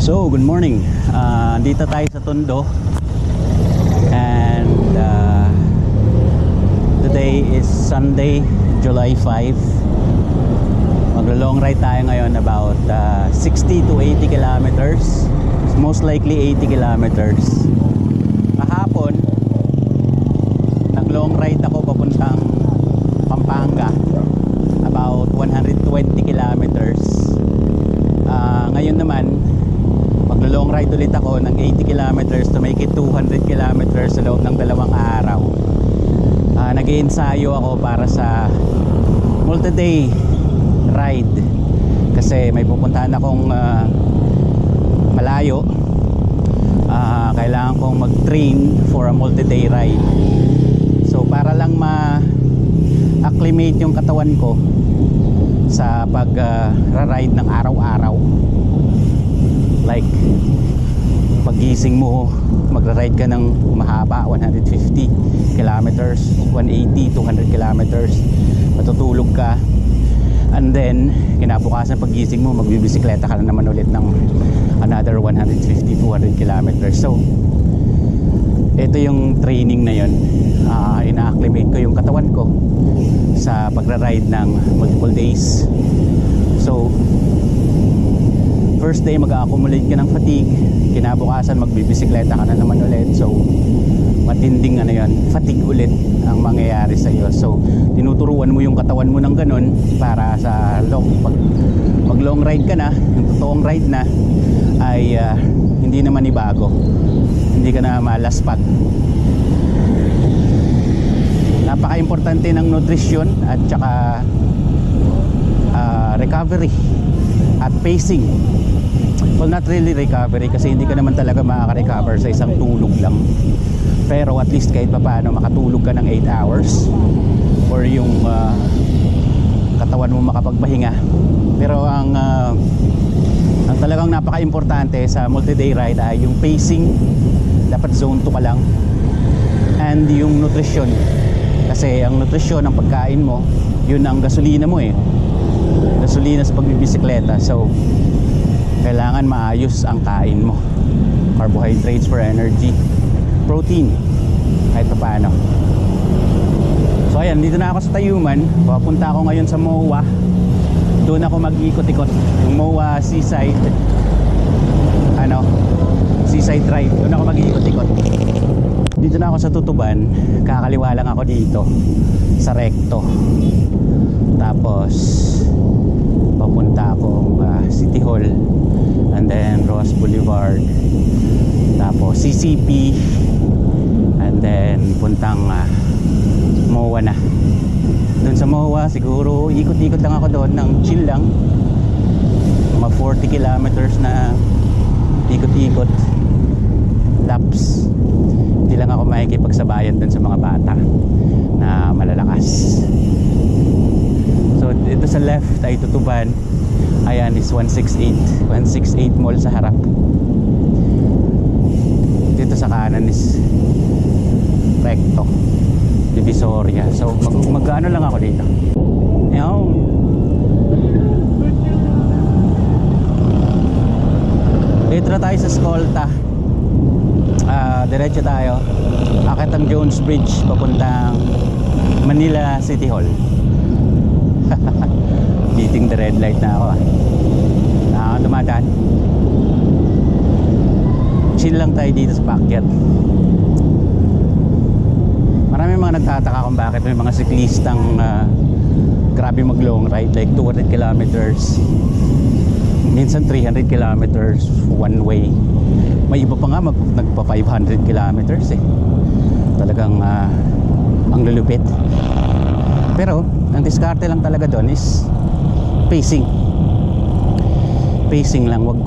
So, good morning. Dito tayo sa Tondo. And today is Sunday, July 5. Maglo-long ride tayo ngayon about 60 to 80 kilometers. Most likely 80 kilometers. Kahapon, nag-long ride ako papuntang Pampanga. About 120 kilometers. Ngayon naman, maglo-long ride ulit ako ng 80 kilometers to make it 200 kilometers sa loob ng 2 araw. Nag-iensayo ako para sa multi-day ride kasi may pupuntahan akong malayo. Kailangan kong mag-train for a multi-day ride. So para lang ma-acclimate yung katawan ko sa pag-ride ng araw-araw. Like pagising mo, magra-ride ka ng mahaba, 150 kilometers, 180, 200 kilometers, matutulog ka, and then kinabukasan pagising mo, magbibisikleta ka na naman ulit ng another 150, 200 kilometers. So ito yung training na yun. Ina-acclimate ko yung katawan ko sa pagra-ride ng multiple days. So first day mag-accumulate ka ng fatigue, kinabukasan magbibisikleta ka na naman ulit. So matinding fatigue ulit ang mangyayari sa iyo. So tinuturuan mo yung katawan mo ng ganun para sa pag mag-long ride ka na, yung totoong ride na ay hindi naman ibago, hindi ka na malaspag. Napaka-importante ng nutrition at saka recovery at pacing. Well, not really recovery kasi hindi ka naman talaga makaka-recover sa isang tulog lang. Pero at least kahit pa paano makatulog ka ng 8 hours or yung katawan mo makapagpahinga. Pero ang talagang napaka-importante sa multi-day ride ay yung pacing. Dapat zone 2 ka lang. And yung nutrition. Kasi ang nutrition, ang pagkain mo, yun ang gasolina mo eh. Gasolina sa pagbibisikleta. So kailangan maayos ang kain mo. Carbohydrates for energy, protein kahit pa paano. So ayan, dito na ako sa Tayuman. Papunta ako ngayon sa MOA. Doon ako mag-ikot-ikot. Yung MOA Seaside Seaside Drive. Doon ako mag-ikot-ikot. Dito na ako sa Tutuban. Kakaliwa lang ako dito sa Recto. Tapos papunta akong City Hall, and then Ross Boulevard, tapos CCP, and then puntang MOA na. Doon sa MOA siguro ikot-ikot lang ako doon ng chill lang, mga 40 kilometers na ikot-ikot laps. Hindi lang ako makikipagsabayan doon sa mga bata na malalakas. So ito sa left ay Tutuban. Ayan is 168 mall sa harap. Dito sa kanan is Recto, Divisoria. So mag-ano lang ako dito. Ayan. Dito na tayo sa Escolta. Diretso tayo. Akit ang Jones Bridge papuntang Manila City Hall. Beating the red light na ako. Dumadaan. Chill lang tayo dito sa paakyat. Marami mga nagtataka kung bakit may mga siklistang grabe mag long ride, like 200 kilometers, minsan 300 kilometers one way. May iba pa nga nagpa 500 kilometers eh. Talagang ang lulupit. Pero ang diskarte lang talaga doon is pacing. Pacing lang, wag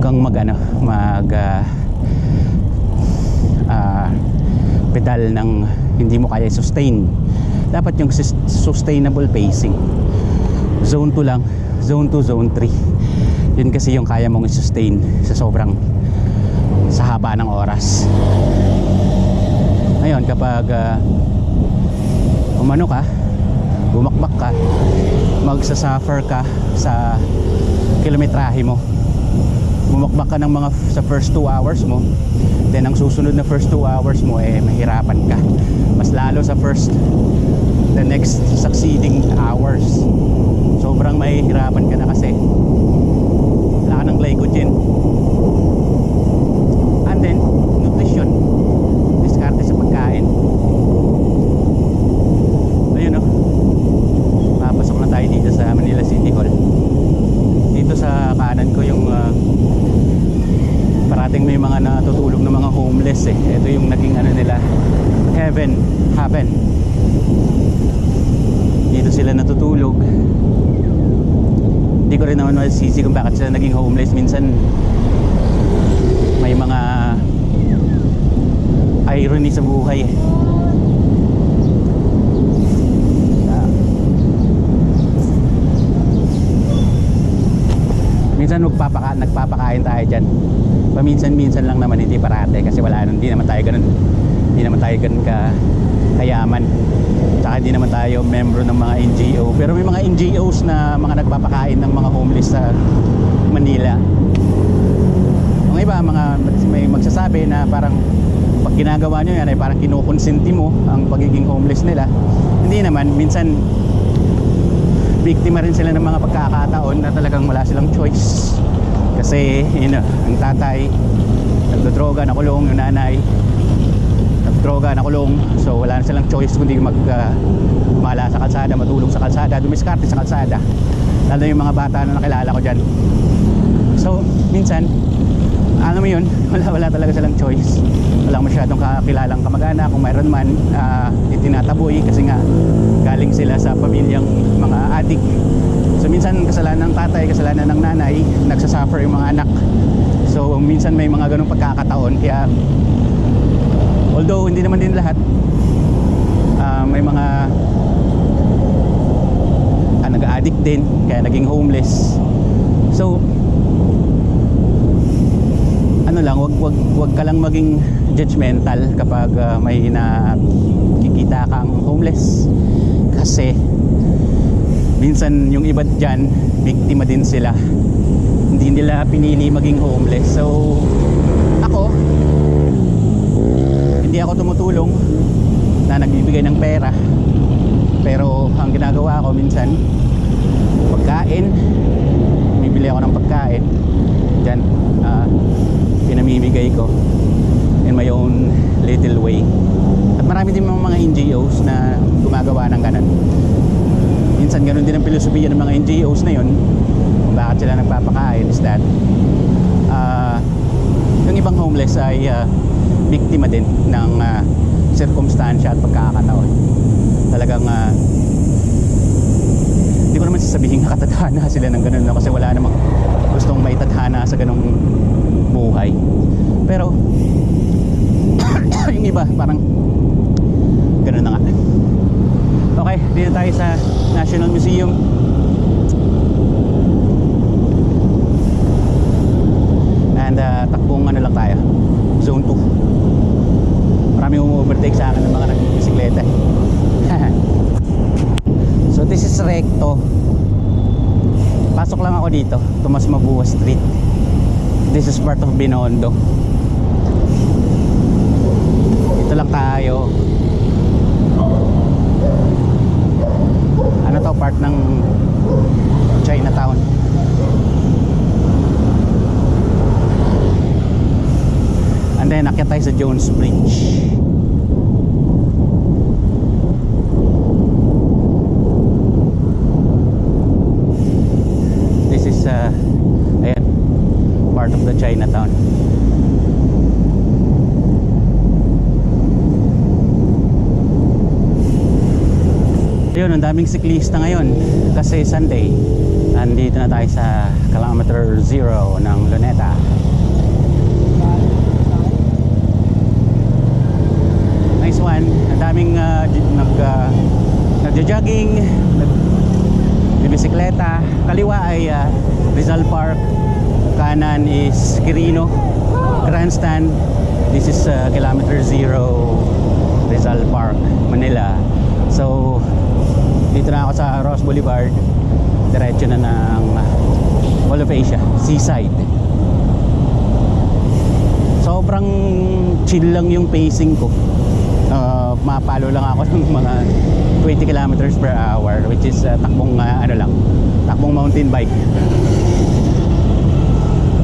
kang pedal ng hindi mo kaya sustain. Dapat yung sustainable pacing. Zone 2 lang, zone 2, zone 3. Yun kasi yung kaya mong i-sustain sa haba ng oras. Ngayon kapag bumakbak ka, magsasuffer ka sa kilometrahe mo. bumakbak ka ng mga sa first 2 hours mo, then ang susunod na first 2 hours mo mahirapan ka mas lalo sa the next succeeding hours. Sobrang mahihirapan ka na kasi wala ka ng glycogen. And then nutrition, diskarte sa pagkain. Ayun o, papasok na tayo dito sa Manila City Hall. Dito sa kanan ko yung parating may mga natutulog na mga homeless Ito yung naging ano nila, heaven. Dito sila natutulog. Hindi ko rin naman masisi kung bakit sila naging homeless. Minsan may mga irony sa buhay Minsan nagpapakain tayo dyan. Paminsan-minsan lang naman, hindi parate kasi hindi naman tayo ganun kayaman. Tsaka hindi naman tayo membro ng mga NGO. Pero may mga NGOs na mga nagpapakain ng mga homeless sa Manila. Ang iba, may magsasabi na parang pag ginagawa nyo yan ay parang kinukonsenti mo ang pagiging homeless nila. Hindi naman, minsan biktima rin sila ng mga pagkakataon na talagang wala silang choice. Kasi ang tatay nagdodroga, nakulong, yung nanay nagdodroga, nakulong. So wala na silang choice kundi mala sa kalsada, matulog sa kalsada, dumiskarte sa kalsada. Lalo yung mga bata na nakilala ko dyan. So minsan mo yun, wala talaga silang choice. Walang masyadong kakilalang kamag-anak. Kung mayroon man, itinataboy kasi nga galing sila sa pamilyang mga adik. So minsan kasalanan ng tatay, kasalanan ng nanay, nagsasuffer yung mga anak. So minsan may mga ganong pagkakataon. Kaya although hindi naman din lahat, may mga nag-addict din kaya naging homeless. So wag ka lang maging judgmental kapag may nakikita kang homeless. Kasi minsan yung iba dyan, biktima din sila. Hindi nila pinili maging homeless. So hindi ako tumutulong na nagbibigay ng pera. Pero ang ginagawa ko minsan, pagkain, bumibili ako ng pagkain dyan, pinamimigay ko in my own little way. At marami din mga NGOs na gumagawa ng ganun. Minsan ganun din ang filosofiya ng mga NGOs na yun. Kung bakit sila nagpapakain is that yung ibang homeless ay biktima din ng sirkumstansya at pagkakataon. Talagang hindi ko naman sasabihin nakatadhana sila ng ganun, kasi wala namang gustong maitadhana sa ganung buhay. Pero yung iba parang ganun na nga. Okay, dito tayo sa National Museum. And takbong lang tayo, zone 2. Marami overtake sa akin ng mga nagbibisikleta. So this is recto. Pasok lang ako dito, Tomas Mabua Street. This is part of Binondo. Ito lang tayo. Ano to, part ng Chinatown. And then akyat tayo sa Jones Bridge. This is ayan, part of the Chinatown. Yun, ang daming siklista ngayon kasi Sunday. Andito na tayo sa kilometer 0 ng Luneta. Nice one. Ang daming nagja-jogging, nagbibisikleta. Kaliwa ay Rizal Park, kanan is Quirino Grandstand. This is kilometer 0 Rizal Park, Manila. So dito na ako sa Ross Boulevard. Diretso na ng Mall of Asia, seaside. Sobrang chill lang yung pacing ko. Mapalo lang ako ng mga 20 kilometers per hour, which is takbong takbong mountain bike.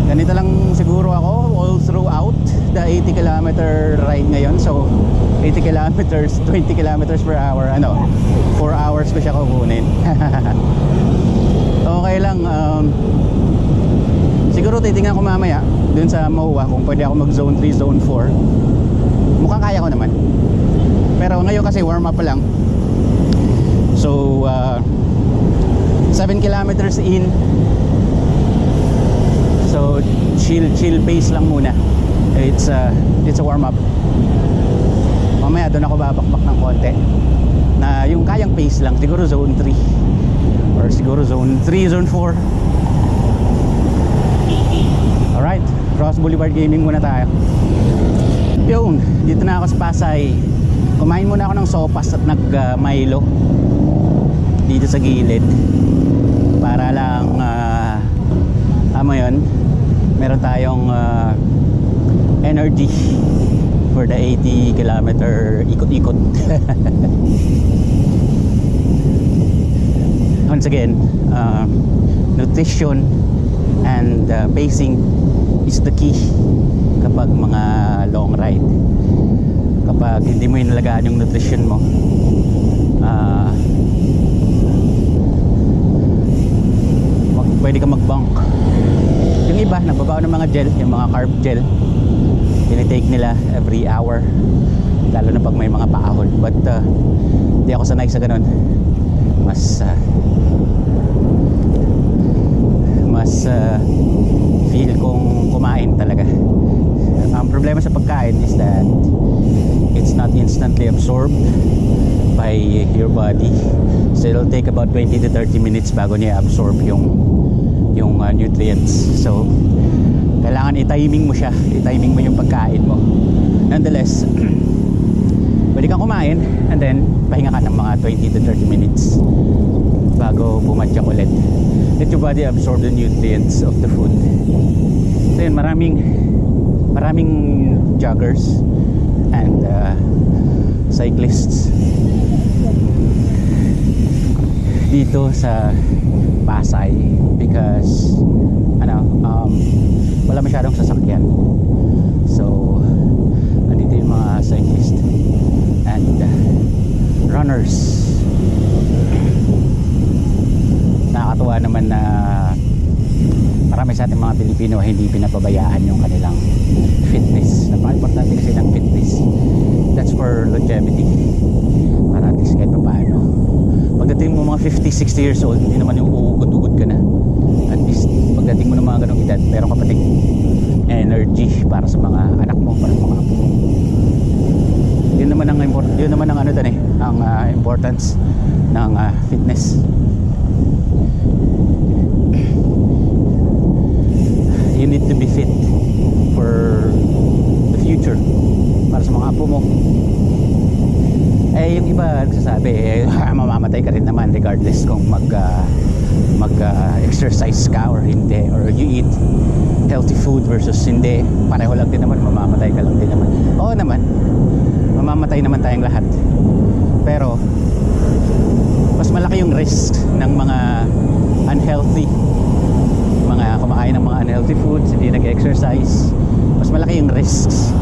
Ganito lang siguro ako all throughout the 80 kilometer ride ngayon. So 80 kilometers, 20 kilometers per hour, 4 hours ko siya kukunin. Okay lang. Siguro titingnan ko mamaya dun sa MOA kung pwede ako mag zone 3, zone 4. Mukhang kaya ko naman. Pero ngayon kasi warm up pa lang. So 7 kilometers in. So chill pace lang muna. It's a warm up. Mamaya doon ako babakbak ng konti na yung kayang pace lang, siguro zone 3 or siguro zone 3, zone 4. Alright, Cross Boulevard Gaming muna tayo. Yun, dito na ako sa Pasay. Kumain muna ako ng sopas at nag-Milo dito sa gilid para lang yun, meron tayong energy for the 80 kilometer ikot-ikot. Once again, nutrition and pacing is the key kapag mga long ride. Kapag hindi mo inalagaan yung nutrition mo, pwede ka mag-bunk. Yung iba nababaw ng mga gel, yung mga carb gel, tinitake nila every hour, lalo na pag may mga paahon. But di ako sanay sa ganun. Mas feel kong kumain talaga. Ang problema sa pagkain is that it's not instantly absorbed by your body. So it'll take about 20 to 30 minutes bago niya absorb yung nutrients. So kailangan i-timing mo siya, i-timing mo yung pagkain mo. Nonetheless, pwede kang kumain and then pahinga ka ng mga 20 to 30 minutes bago bumadyak ulit. Let your body absorb the nutrients of the food. So yun, maraming joggers and cyclists dito sa Pasay because wala masyadong sasakyan. So andito yung mga cyclists and runners. Nakakatuwa naman na marami sa ating mga Pilipino hindi pinapabayaan yung kanilang fitness. Napaka-importante kasi ng fitness. That's for longevity. Para at least kahit pa paano. Pagdating mo mga 50, 60 years old, hindi naman yung uugod-ugod ka na. At least pagdating mo ng mga ganong edad, meron ka pating energy para sa mga anak mo, para sa mga apo mo. Yun naman ang ang importance ng fitness. You need to be fit for the future, para sa mga apo mo. Yung iba nagsasabi mamamatay ka rin naman regardless kung mag-exercise ka or hindi, or you eat healthy food versus hindi. Pareho lang din naman, mamamatay ka lang din naman. Oo naman, mamamatay naman tayong lahat. Pero mas malaki yung risk ng mga unhealthy, mga kumakain ng mga unhealthy foods, hindi nag-exercise. Mas malaki yung risks.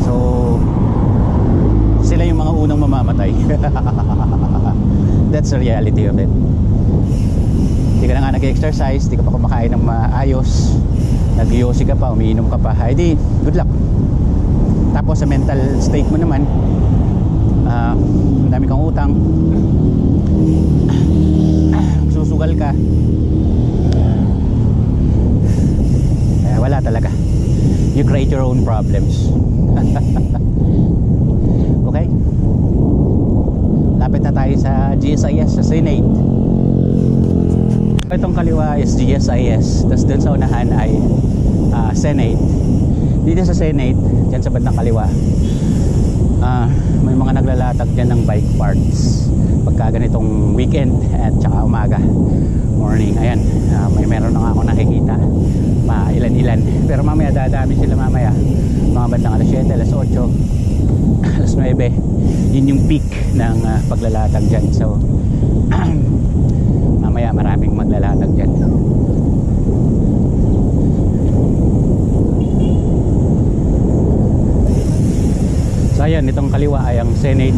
So sila yung mga unang mamamatay. That's the reality of it. Hindi ka na nga nag-exercise, hindi ka pa kumakain ng maayos, nag-yosi ka pa, umiinom ka pa, di good luck. Tapos sa mental state mo naman, ang dami kang utang, susugal ka, wala talaga. You create your own problems. Okay, lapit na tayo sa GSIS, sa Senate. Itong kaliwa is GSIS, tapos dun sa unahan ay Senate. Dito sa Senate, dyan sa bandang kaliwa, May mga naglalatag dyan ng bike parts pagka ganitong weekend at saka umaga, morning. Ayan, meron na nga ako nakikita pa ilan-ilan, pero mamaya dadami sila mamaya, mga bandang alas 7, alas 8, alas 9. Yun yung peak ng paglalatag dyan. So mamaya maraming maglalatag dyan. So ayan, itong kaliwa ay ang Senate.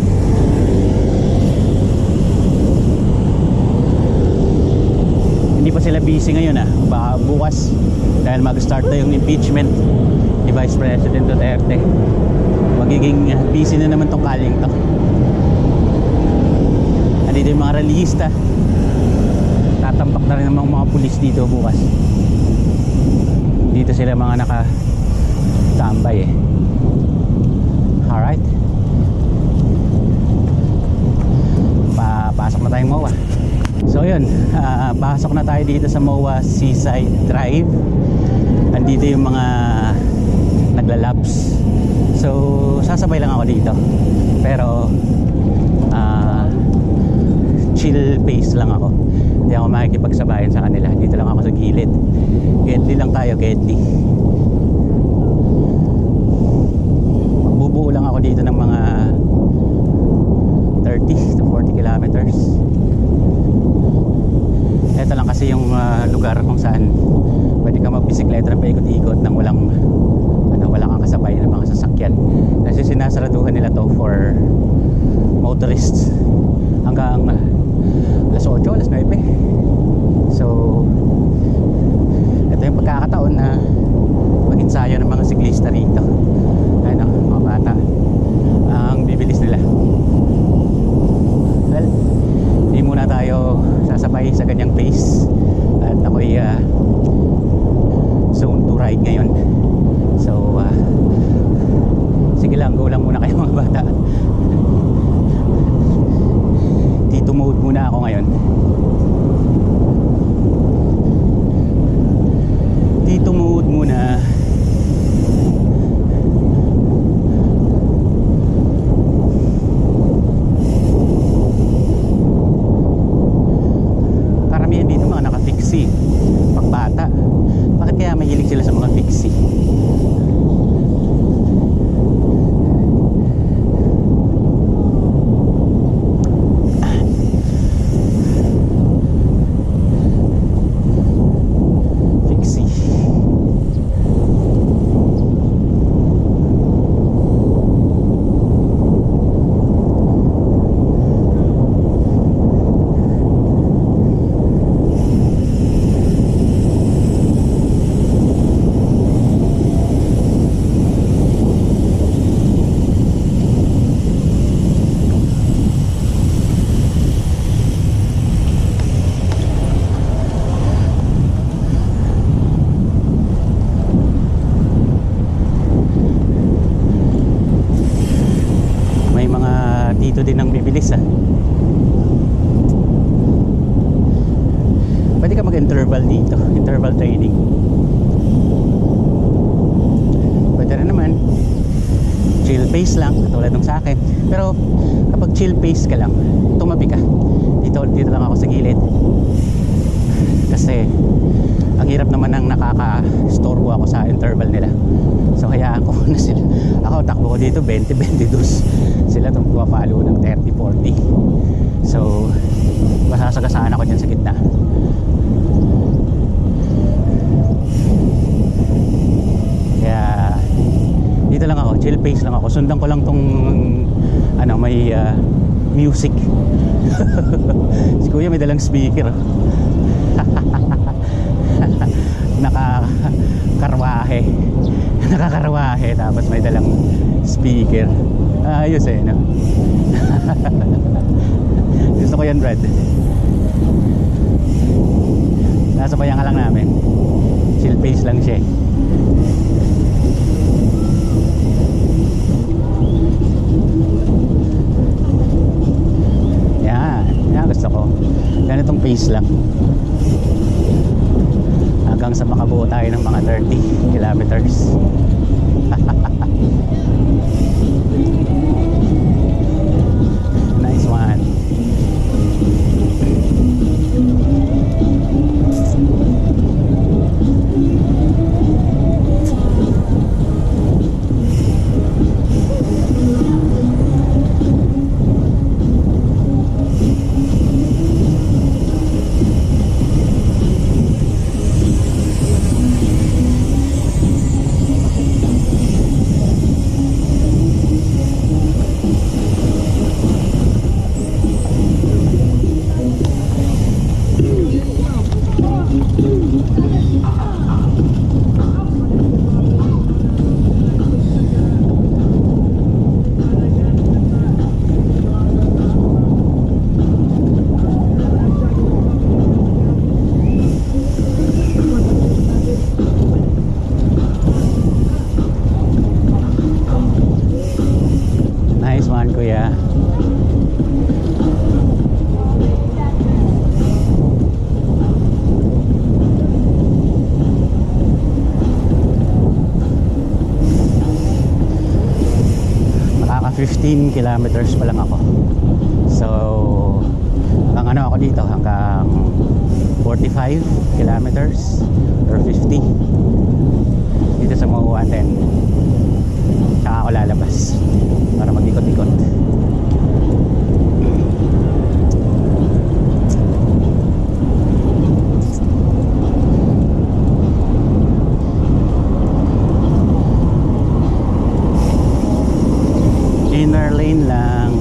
Hindi pa sila busy ngayon baka bukas dahil mag-start na yung impeachment ni Vice President Duterte. Magiging busy na naman tong kaling to. Andito yung mga rallyista. Tatampak na rin ng mga pulis dito bukas. Dito sila mga nakatambay Alright, papasok na tayong MOA. So yun, pasok na tayo dito sa MOA Seaside Drive. Andito yung mga naglalabs. So sasabay lang ako dito, pero chill pace lang ako. Hindi ako makikipagsabayan sa kanila. Dito lang ako sa gilid. Gedli lang tayo, gedli. Bubuo lang ako dito ng mga 30 to 40 kilometers. Ito lang kasi yung lugar kung saan pwede ka magbisikleta na paikot-ikot nang walang kang kasabay ng mga sasakyan. Kasi sinasaraduhan nila to for motorists hanggang alas 8, alas 9. So ito yung pagkakataon na mag-ensayo ng mga siklista rito. Ayun mga bata, ang bibilis nila. Well, hindi muna tayo sasabay sa ganyang pace. At ako'y zone to ride ngayon. So sige lang, go lang muna kayo mga bata. Dito mode muna ako ngayon. Dito mode muna. Karamihan dito mga naka-fixie. Pagbata, bakit kaya mahilig sila sa mga fixie? Dito din ang bibilis Pwede ka mag-interval dito, interval training. Pwede rin naman chill pace lang, katulad ng sa akin. Pero kapag chill pace ka lang, tumabi ka. Dito lang ako sa gilid. Kasi ang hirap naman ng nakaka-storbo ako sa interval nila. So hayaan ko na sila. Ako takbo ko dito 20-22. Sila itong pumapalo ng 30-40. So masasagasaan ako dyan sa gitna. Kaya dito lang ako, chill pace lang ako. Sundan ko lang tong may music. Si kuya may dalang speaker. Nakakarwahe tapos may dalang speaker. Ayos no? Gusto ko yan, Brad. Nasa bayan ka lang namin. Chill pace lang siya. Yan gusto ko. Ganitong pace lang hanggang sa makabuo tayo ng mga 30 kilometers. 15 kilometers pa lang ako. So ang ano ako dito hanggang 45 kilometers or 50 dito sa Mauaten. Tsaka ako lalabas para mag-ikot-ikot. Inner lane lang.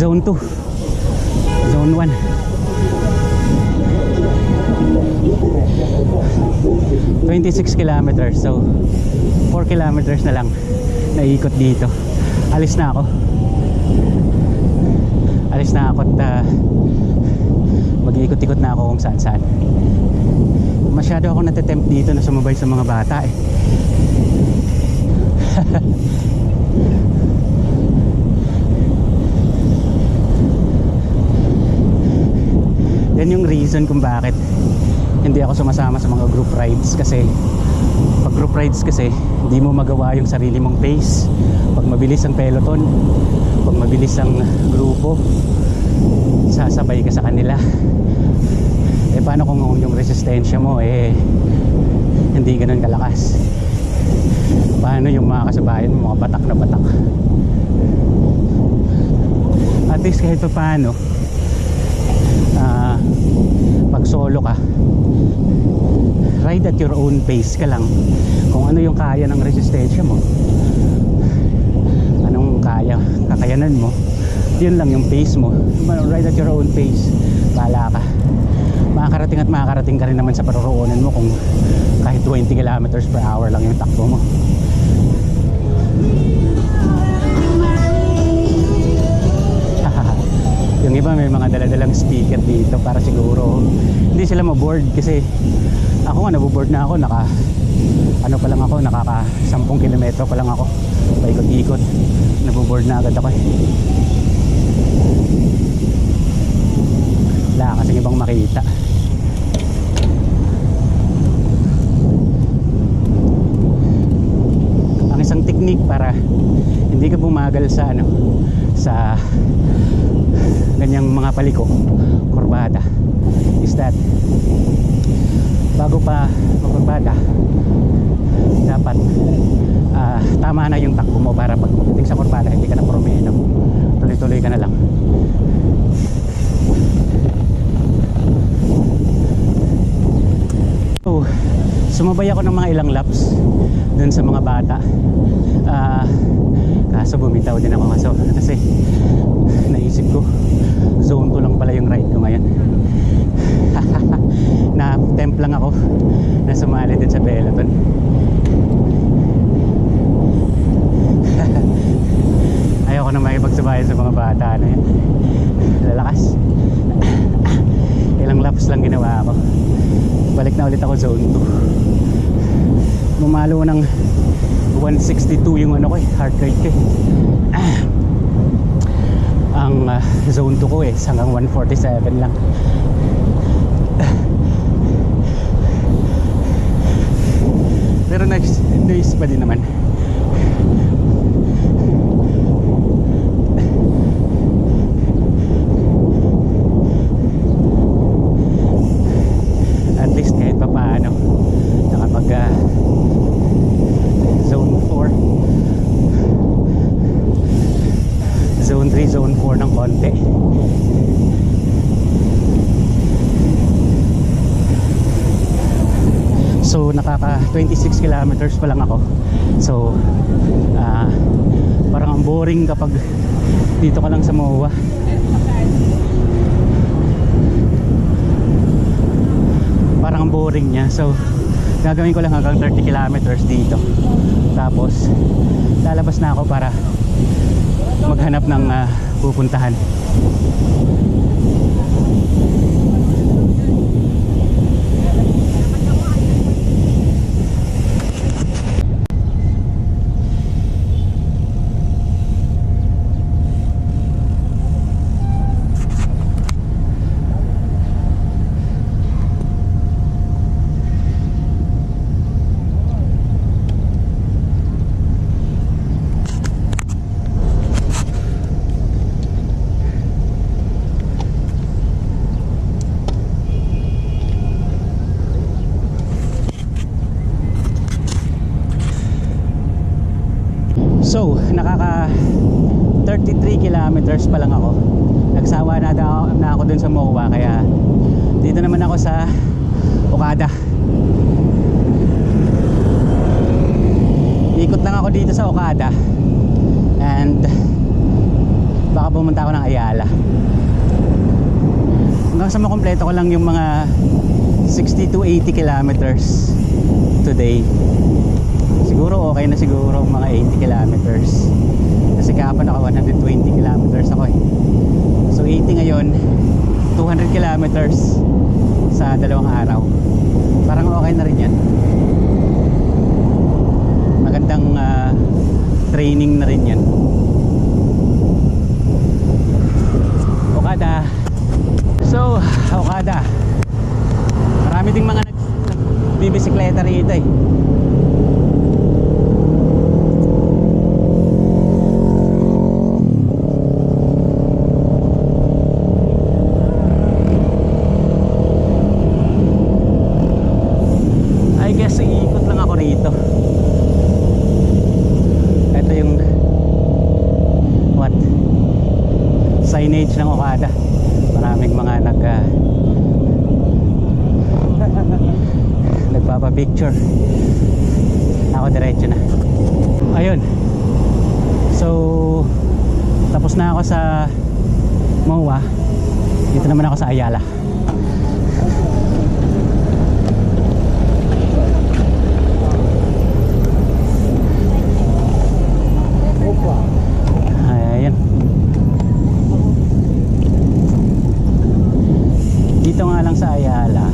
Zone 2, Zone 1. 26 kilometers, so 4 kilometers na lang naikot dito. Alis na ako at mag-iikot-ikot na ako kung saan saan. Masyado ako natatempt dito na sumabay sa mga bata eh. Yan yung reason kung bakit hindi ako sumasama sa mga group rides, kasi pag group rides kasi hindi mo magawa yung sarili mong pace. Pag mabilis ang peloton, pag mabilis ang grupo, sasabay ka sa kanila. Eh paano kung yung resistensya mo hindi ganun kalakas? Paano yung mga kasabayan mo, mga batak na batak? At least kahit pa paano, pag solo ka, ride at your own pace ka lang. Kung ano yung kaya ng resistensya mo, anong kakayanan mo, yun lang yung pace mo. Ride at your own pace, bahala ka. Makakarating ka rin naman sa paroroonan mo kung kahit 20 kilometers per hour lang yung takbo mo. Yung iba may mga daladalang speaker dito para siguro hindi sila maboard, kasi ako nga naboboard na ako, nakaka 10 kilometro pa lang ako paikot-ikot, naboboard na agad ako eh. Wala kasing ibang makita. Ang isang technique para hindi ka bumagal sa sa ganyang mga paliko, kurbada, is that bago pa magkurbada dapat tama na yung takbo mo para pagdating sa kurbada hindi ka na promeno, tuloy-tuloy ka na lang. So sumabay ako ng mga ilang laps dun sa mga bata, kaso bumitaw din ako kasi naisip ko zone 2 lang pala yung ride ko ngayon. Na temp lang ako na sumali din sa peloton. Ayoko na makipagsabayan sa mga bata na yan, lalakas. Ilang laps lang ginawa ako, balik na ulit ako zone 2. Bumalo ng 162 yung heart rate ko ang zone 2 ko hanggang 147 lang. Pero nice pa din naman. At least kahit pa paano nakapag zone 4, zone 3, zone 4 ng konti. So nakaka 26 kilometers pa lang ako. So parang ang boring kapag dito ka lang sa MOA. Parang ang boring niya. So gagawin ko lang hanggang 30 kilometers dito. Tapos lalabas na ako para maghanap ng pupuntahan. So nakaka 33 kilometers pa lang ako. Nagsawa na ako dun sa MOA, kaya dito naman ako sa Okada. Ikot lang ako dito sa Okada, and baka pumunta ako ng Ayala. Hanggang sa makumpleto ko lang yung mga 60 to 80 kilometers today. Siguro okay na siguro mga 80 kilometers. Kasi kahapon naka 120 kilometers ako eh. So 80 ngayon, 200 kilometers sa 2 araw. Parang okay na rin yan. Magandang training na rin yan. Okada. So, Okada. Marami ding mga nagbibisikleta rito eh. I guess iikot lang ako rito. Ito yung signage ng Okada. Maraming mga nagpapapicture. Ako diretso na. Ayun. So tapos na ako sa MOA. Dito naman ako sa Ayala. Ayan. Dito nga lang sa Ayala,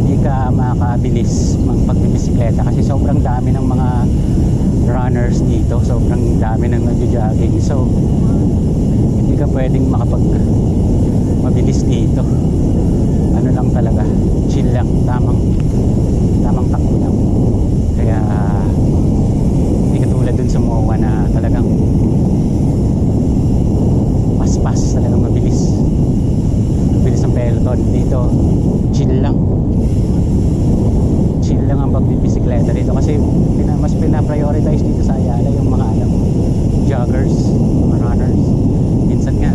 hindi ka makabilis pagbibisikleta kasi sobrang dami ng mga runners dito, sobrang dami ng nagjo-jogging. So hindi ka pwedeng mabilis dito. Ano lang talaga, chill lang, tamang takbo lang. Kaya hindi katulad dun sa MOA na talagang paspas, talagang mabilis ang peloton. Dito chill lang ang pagbibisikleta dito kasi mas pina-prioritize dito sa Ayala yung mga joggers, mga runners. Minsan nga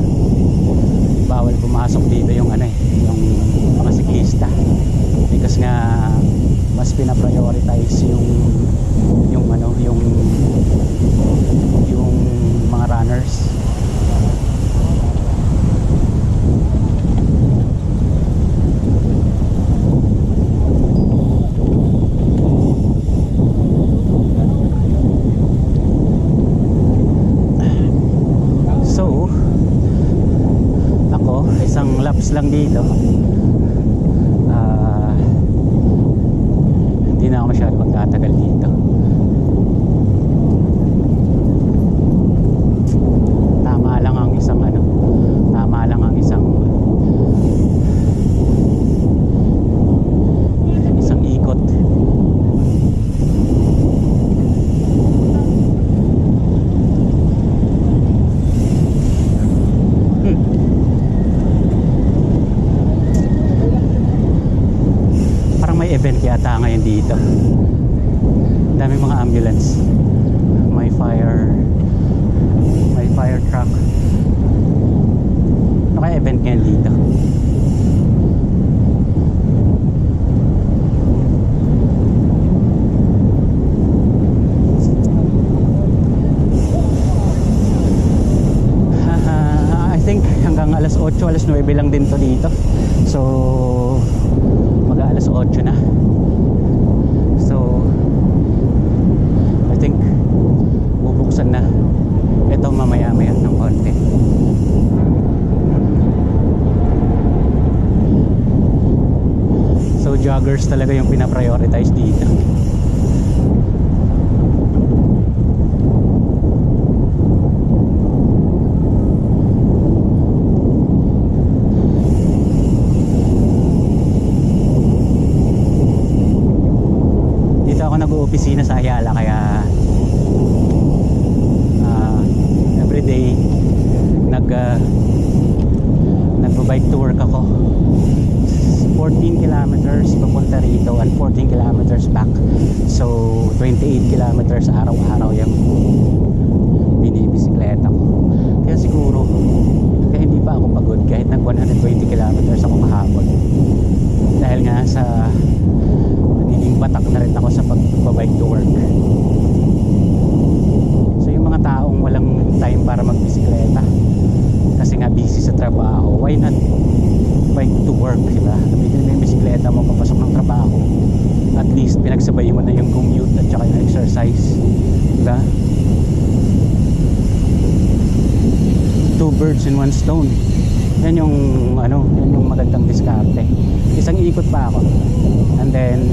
bawal pumasok dito yung yung mga siklista because nga mas pina-prioritize yung mga runners. Isang laps lang dito. Hindi na ako masyado magtatagal dito. Tama lang ang isang ikot. Event yata ngayon dito. Daming mga ambulance. May fire truck. Ano kaya event ngayon dito? I think hanggang alas 8, alas 9 lang din to dito. So alas 8 na. So I think bubuksan na ito mamaya-maya ng konti. So joggers talaga yung pina-prioritize dito. Nag-opisina sa Ayala kaya everyday nagbo-bike to work ako. 14 kilometers papunta rito and 14 kilometers back. So 28 kilometers araw-araw yung binibisikleta ko. Kaya siguro hindi pa ako pagod kahit nag 120 kilometers ako kahapon. Dahil nga sa nagiging batak na rin ako sa pag-bike to work. So yung mga taong walang time para magbisikleta kasi nga busy sa trabaho, why not bike to work, diba? Kapag may bisikleta mo papasok ng trabaho, at least pinagsabay mo na yung commute at saka yung exercise, diba? Two birds in one stone. Yan yung ano, yan yung magandang diskarte. Isang ikot pa ako and then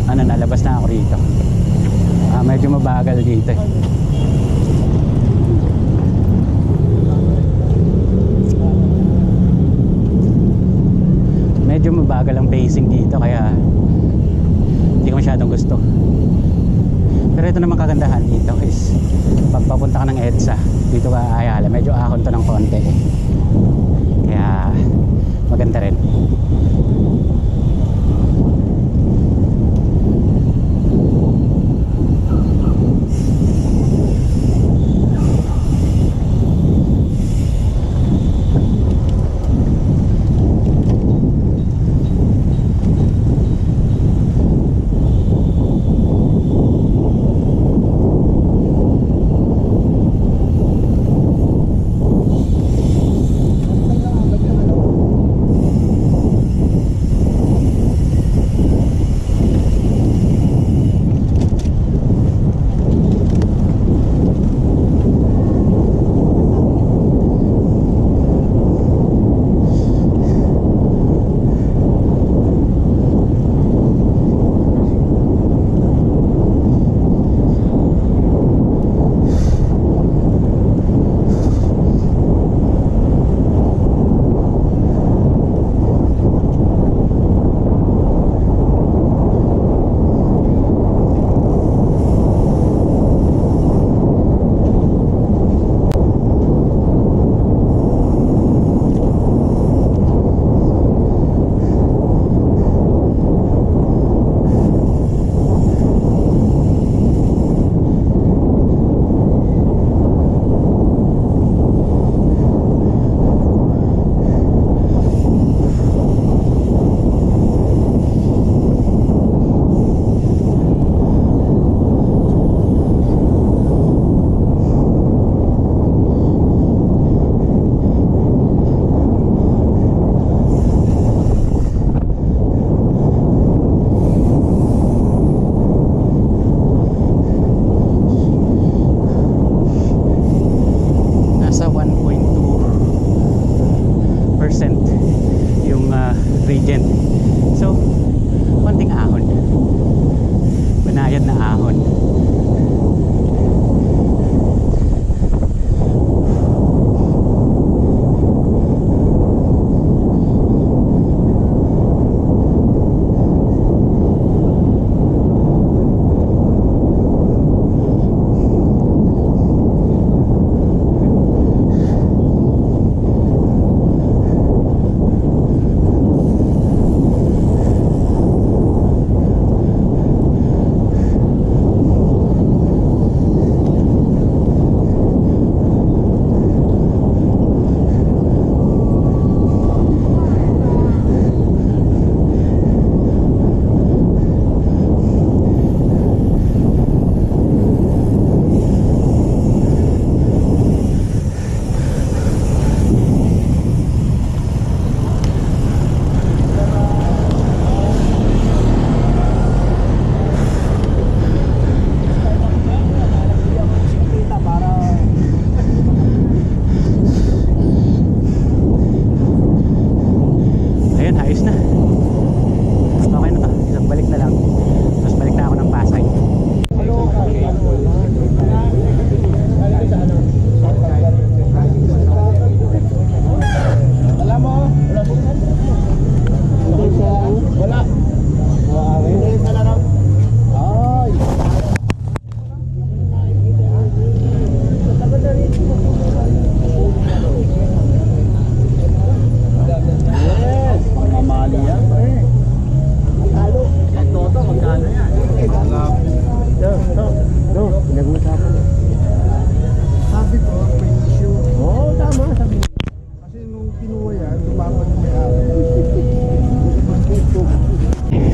ano, nalabas na ako rito. Medyo mabagal dito eh. Medyo mabagal ang pacing dito kaya hindi ko masyadong gusto. Pero ito naman kagandahan dito is pag papunta ka ng EDSA dito ka Ayala, medyo ahon to ng konti eh. Kaya maganda rin. Regent. So, konting ahon. Banayad na ahon.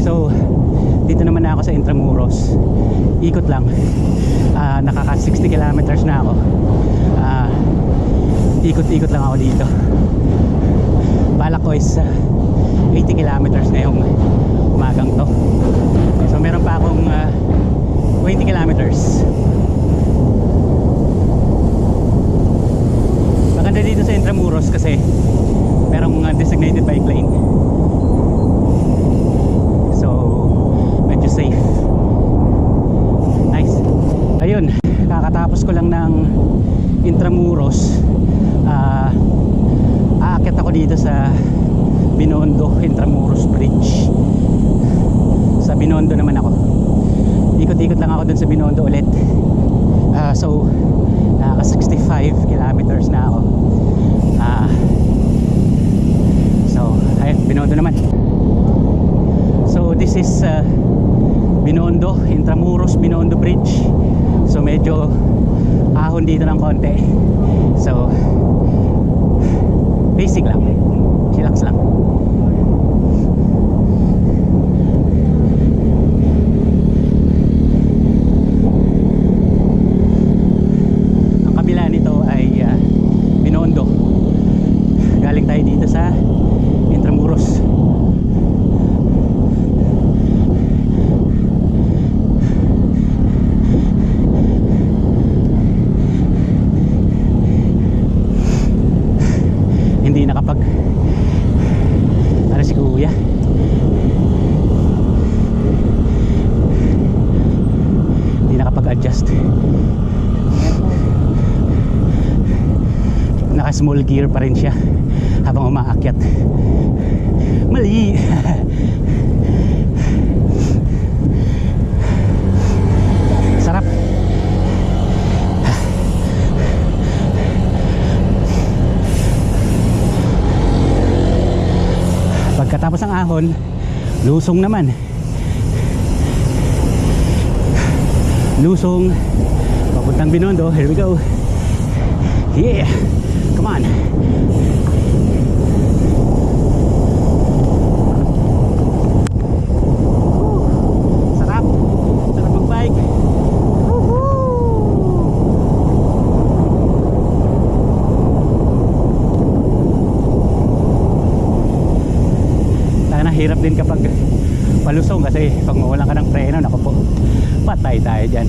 So, dito naman na ako sa Intramuros. Ikot lang. Nakaka 60 kilometers na ako. Ikot-ikot lang ako dito. Balak ko is 80 kilometers na yung umagang to. So meron pa akong 20 kilometers. Maganda dito sa Intramuros kasi merong designated bike lane. So medyo safe. Nice. Ayun, kakatapos ko lang ng Intramuros. Aakyat ako dito sa Binondo Intramuros Bridge. Sa Binondo naman ako. Ikot-ikot lang ako dun sa Binondo ulit. So naka 65 kilometers na ako. So ayun, Binondo naman. So this is Binondo Intramuros Binondo Bridge. So medyo ahon dito ng konti. So basic lang, chillax lang. Ang kabila nito ay Binondo. Galing tayo dito sa Intramuros. Hindi nakapag si kuya. Hindi nakapag-adjust. Naka small gear pa rin siya habang umaakyat. Mali. Sarap. Pagkatapos ng ahon, lusong naman. Lusong papuntang Binondo. Here we go. Yeah, come on. Sarap. Sarap mag-bike. Hirap din kapag palusong kasi pag mawalan ka ng preno, naku po, patay tayo dyan.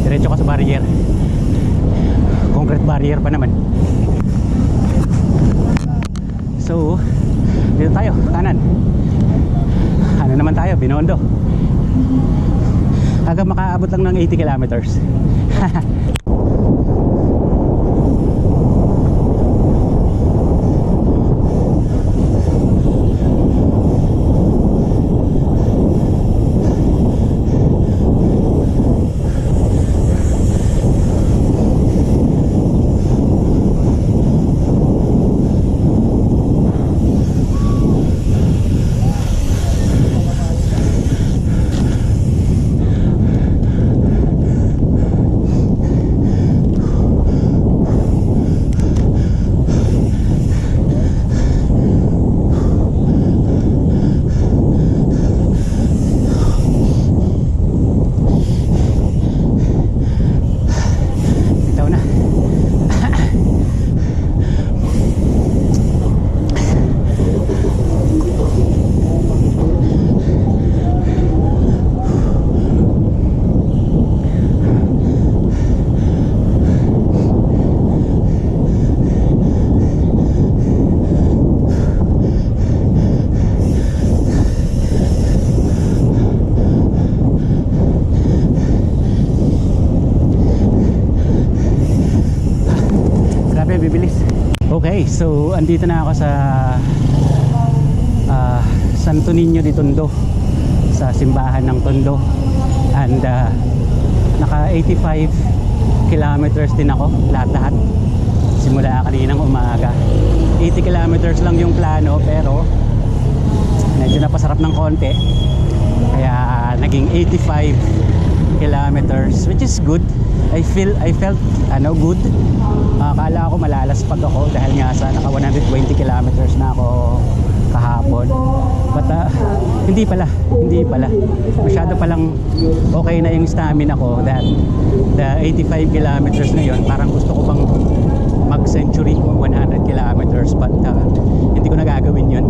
Diretso ka sa barrier, concrete barrier pa naman. So dito tayo, kanan. Ano naman tayo, Binondo. Hanggang makaabot lang ng 80 kilometers. Okay, so andito na ako sa Santo Niño de Tondo, sa simbahan ng Tondo. And naka 85 kilometers din ako, lahat-lahat simula kaninang umaga. 80 kilometers lang yung plano, pero medyo napasarap ng konti, kaya naging 85 kilometers, which is good. I felt good. Akala ko malalaspag ako dahil nga sa naka 120 kilometers na ako kahapon. But hindi pala. Masyado palang okay na yung stamina ko that the 85 kilometers na yon, parang gusto ko bang mag-century 100 kilometers, but hindi ko na gagawin yun.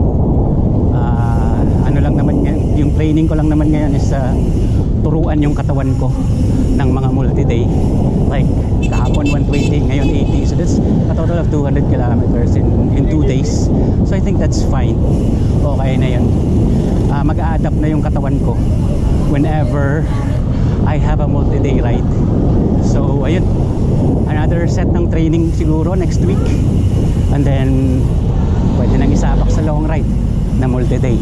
Ano lang naman yan, yung training ko lang naman ngayon is turuan yung katawan ko ng mga multi-day, like kahapon 120, ngayon 80, so that's a total of 200 kilometers in 2 days. So I think that's fine, okay na yun. Mag-a-adapt na yung katawan ko whenever I have a multi-day ride. So ayun, another set ng training siguro next week, and then pwede nang isabak sa long ride na multi-day.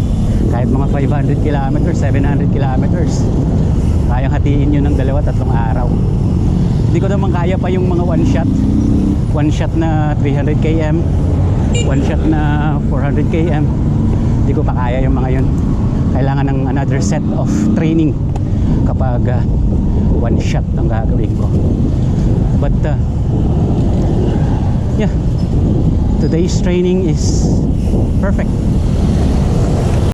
Kahit mga 500 kilometers, 700 kilometers, kayang hatiin yun ng 2-3 araw. Hindi ko naman kaya pa yung mga one shot na 300 km, one shot na 400 km. Hindi ko pa kaya yung mga yun. Kailangan ng another set of training kapag one shot ang gagawin ko. But yeah, today's training is perfect.